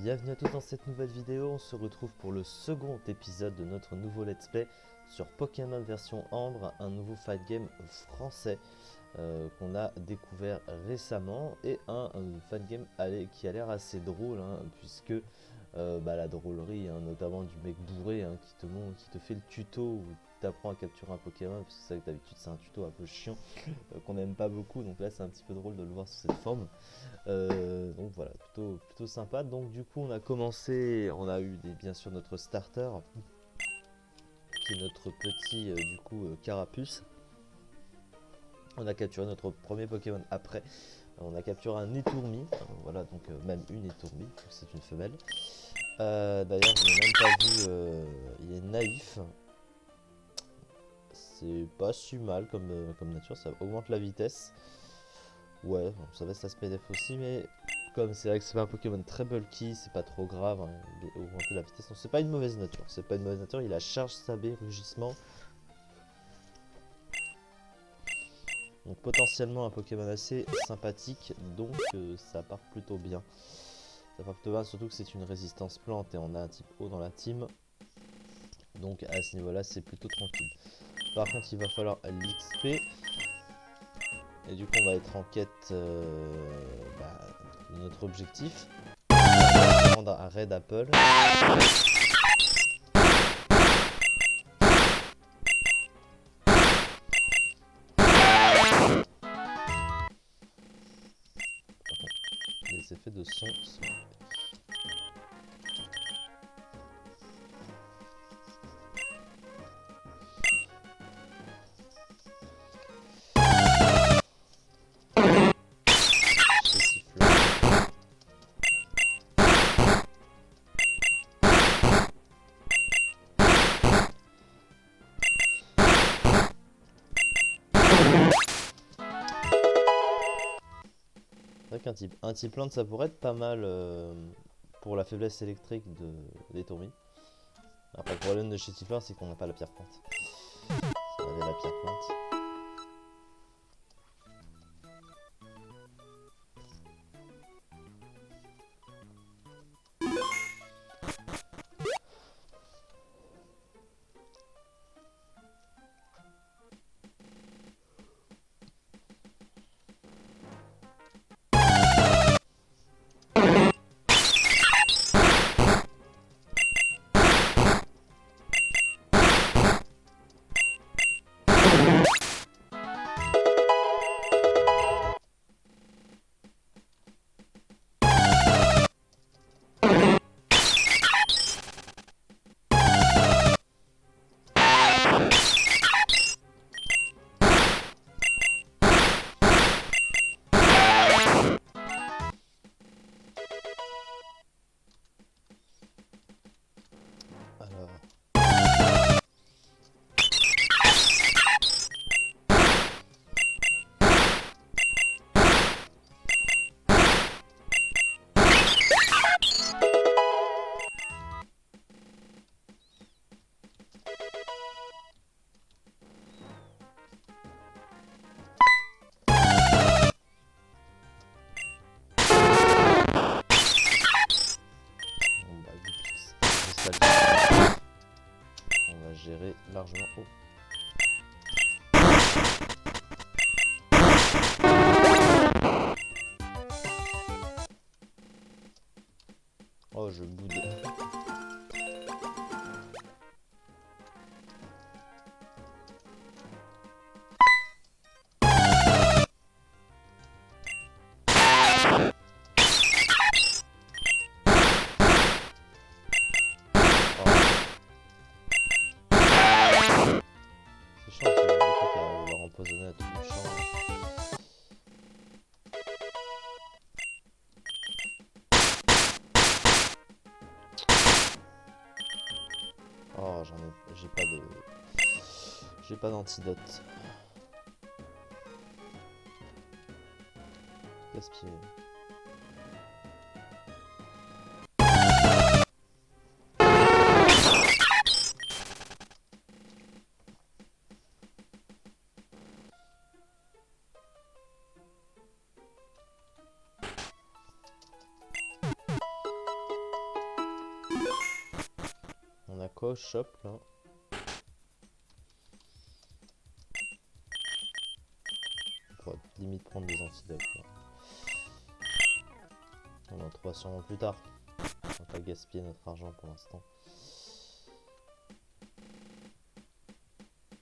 Bienvenue à tous dans cette nouvelle vidéo, on se retrouve pour le second épisode de notre nouveau let's play sur Pokémon version Ambre, un nouveau fight game français qu'on a découvert récemment et un fight game qui a l'air assez drôle puisque la drôlerie notamment du mec bourré qui te fait le tuto où t'apprends à capturer un Pokémon, parce que c'est vrai que d'habitude c'est un tuto un peu chiant qu'on n'aime pas beaucoup, donc là c'est un petit peu drôle de le voir sous cette forme. Donc voilà, plutôt sympa. Donc du coup on a commencé, on a eu bien sûr notre starter qui est notre petit Carapuce. On a capturé notre premier Pokémon après. On a capturé un Étourmi, voilà, donc même une Étourmi, c'est une femelle. D'ailleurs je n'ai même pas vu, il est naïf. C'est pas si mal comme nature, ça augmente la vitesse. Ouais, bon, ça baisse l'aspect def aussi, mais comme c'est vrai que c'est pas un Pokémon très bulky, c'est pas trop grave, il a augmenté la vitesse. Donc c'est pas une mauvaise nature, il a charge, sabé, rugissement. Donc potentiellement un Pokémon assez sympathique, donc ça part plutôt bien. Ça part plutôt bien, surtout que c'est une résistance plante et on a un type eau dans la team. Donc à ce niveau-là, c'est plutôt tranquille. Par contre, il va falloir l'XP. Et du coup, on va être en quête de notre objectif. On va se rendre à Red Apple. Les effets de son sont... C'est vrai un type plante ça pourrait être pas mal pour la faiblesse électrique des tourmis. Après le problème de chez Tifa c'est qu'on n'a pas la pierre plante. Si on avait la pierre plante. Alors... on va gérer largement. Oh, je boude. C'est chiant, c'est le truc à vouloir empoisonner à tout le champ. Oh, j'ai pas d'antidote. Gaspillé. quoi au shop là? On pourrait limite prendre des antidotes là. On en trouvera sûrement plus tard. On va pas gaspiller notre argent pour l'instant.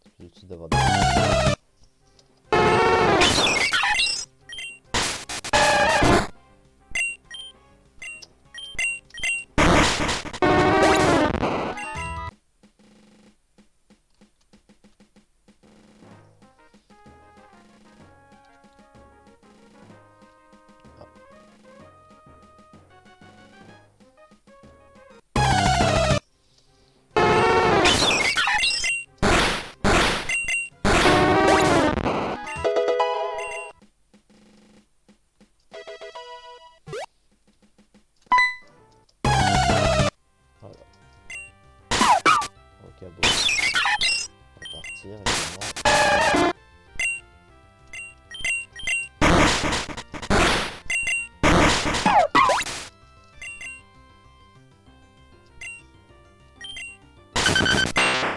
C'est plus utile d'avoir des... Ok, bon. On va partir évidemment.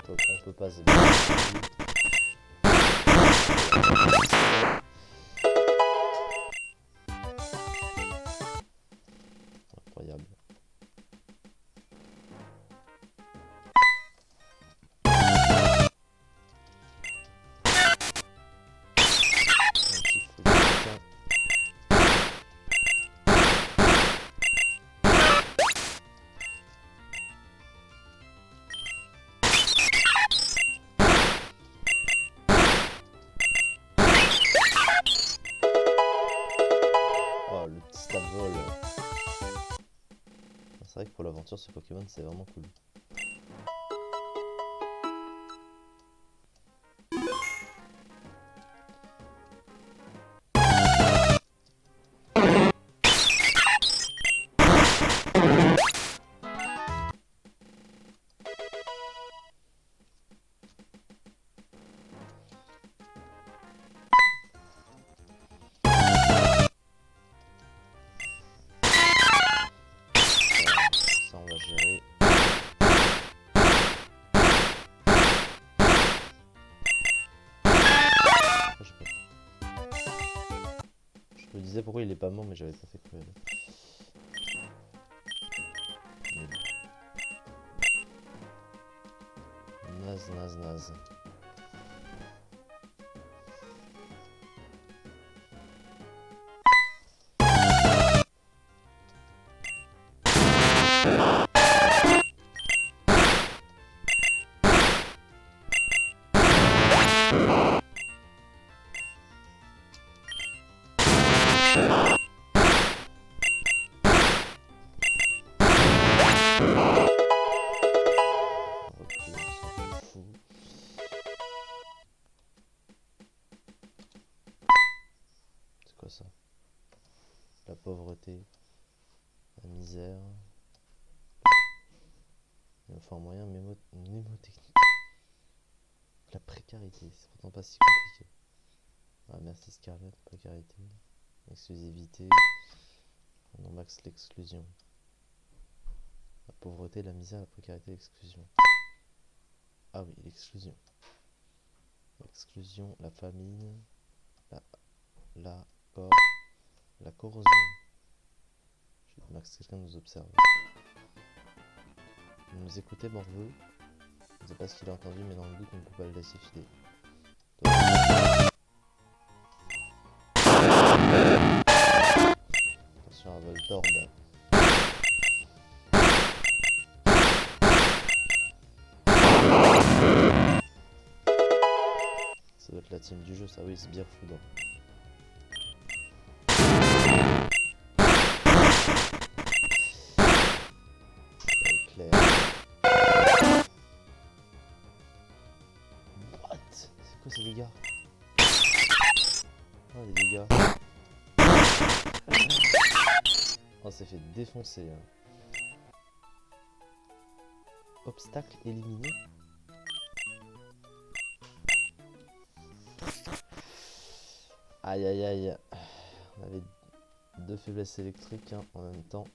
Donc on peut pas se battre. Incroyable. Oh, le petit stab vol. C'est vrai que pour l'aventure ce Pokémon c'est vraiment cool. Ça on va gérer. Je me disais pourquoi il est pas mort mais j'avais pas fait courir. Naze. C'est quoi ça? La pauvreté, la misère, le fort moyen mnémotechnique, la précarité, c'est pourtant pas si compliqué. Ah merci Scarlett, précarité, exclusivité, non max l'exclusion. La pauvreté, la misère, la précarité, l'exclusion. Ah oui, l'exclusion. L'exclusion, la famine, la corrosion. Je vais max quelqu'un nous observe. Vous nous écoutez, Morveux? Je ne sais pas ce qu'il a entendu, mais dans le doute, on ne peut pas le laisser filer. Attention à Voltorb. Ça doit être la team du jeu, ça oui, c'est bien foudre. Clair. What? C'est quoi ces dégâts? Oh les dégâts. On s'est fait défoncer. Hein. Obstacle éliminé. Aïe aïe aïe. On avait deux faiblesses électriques hein, en même temps.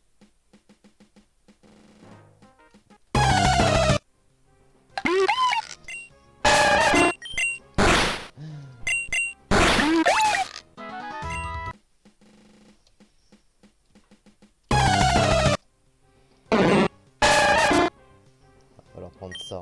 ça.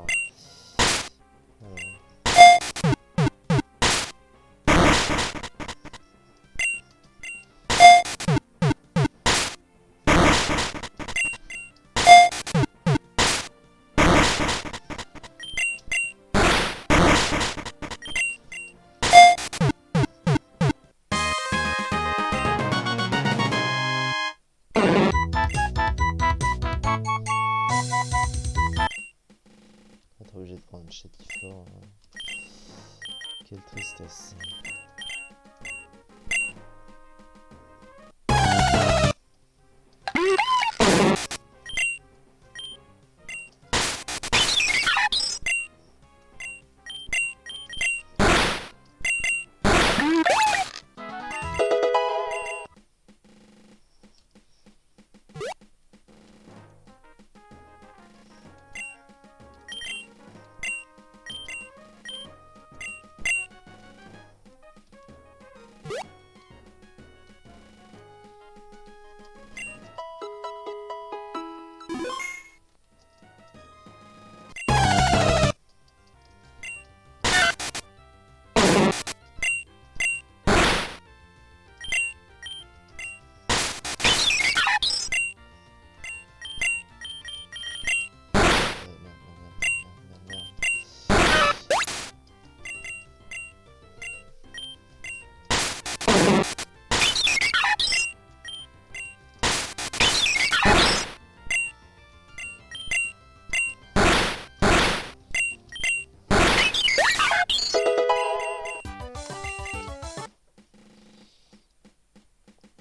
Être obligé de prendre Chétifort. Quelle tristesse.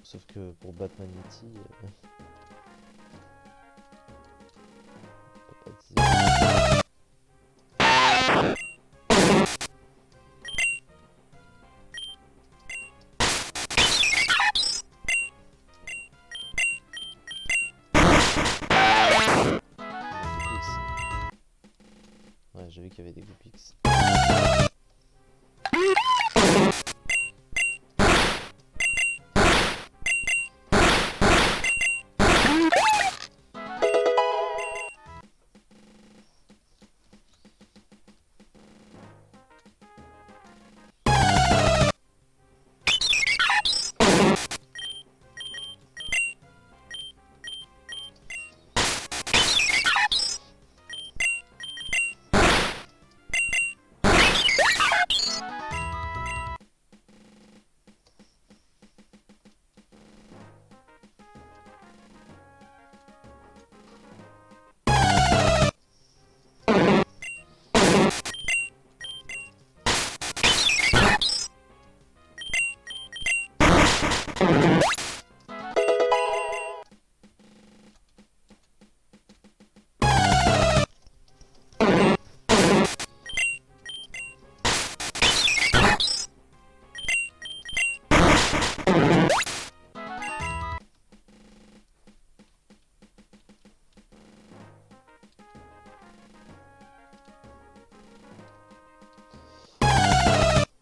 Sauf que pour Batman Yeti, on peut pas dire. Ouais, j'ai vu qu'il y avait des Goopix.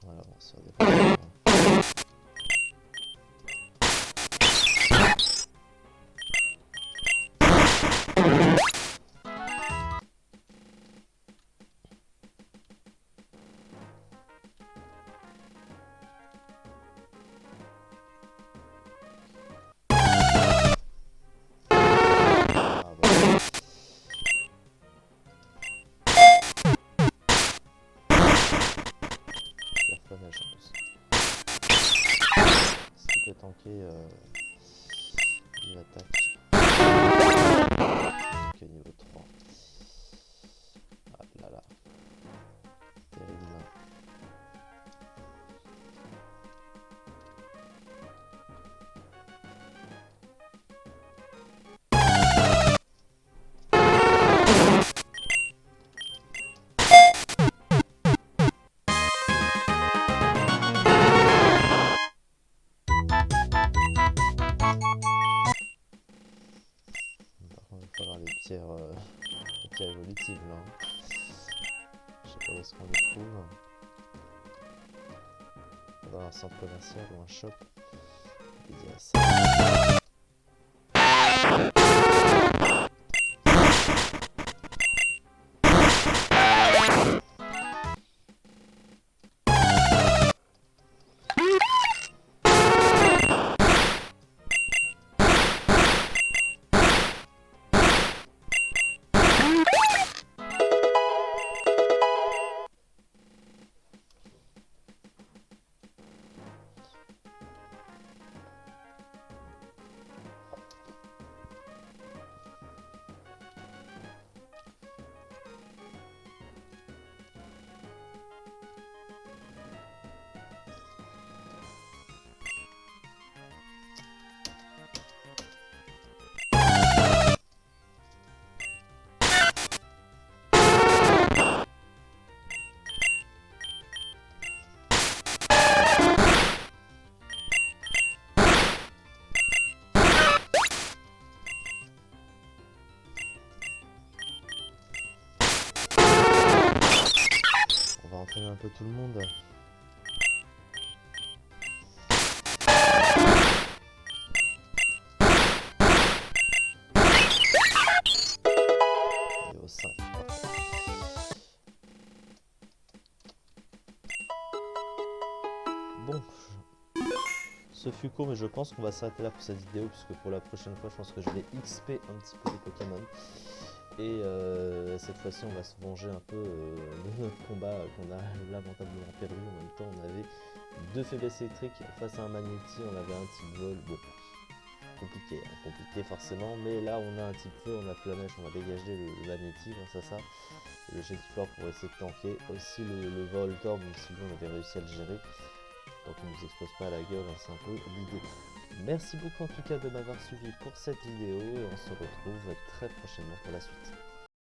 Voilà, bon, ça dépend. Ce qui peut tanker il attaque. Donc niveau 3. Ah là là. Terrible. Les pierres évolutives là. Je sais pas où est-ce qu'on les trouve. Dans un centre commercial ou un shop dédié à ça. peu tout le monde. Et au 5, parfait. Bon, ce fut court, mais je pense qu'on va s'arrêter là pour cette vidéo, puisque pour la prochaine fois, je pense que je vais XP un petit peu les Pokémon. Et cette fois-ci, on va se venger un peu de notre combat qu'on a lamentablement perdu. En même temps, on avait deux faiblesses électriques face à un Magnéti, on avait un type vol. Bon, compliqué, hein, compliqué forcément, mais là on a un type feu, on a Flamèche, on va dégager le Magnéti grâce à ça. Le Jetflore pour essayer de tanker. Aussi le Voltorb, même si lui on avait réussi à le gérer. Donc il ne nous explose pas à la gueule, hein, c'est un peu l'idée. Merci beaucoup en tout cas de m'avoir suivi pour cette vidéo et on se retrouve très prochainement pour la suite.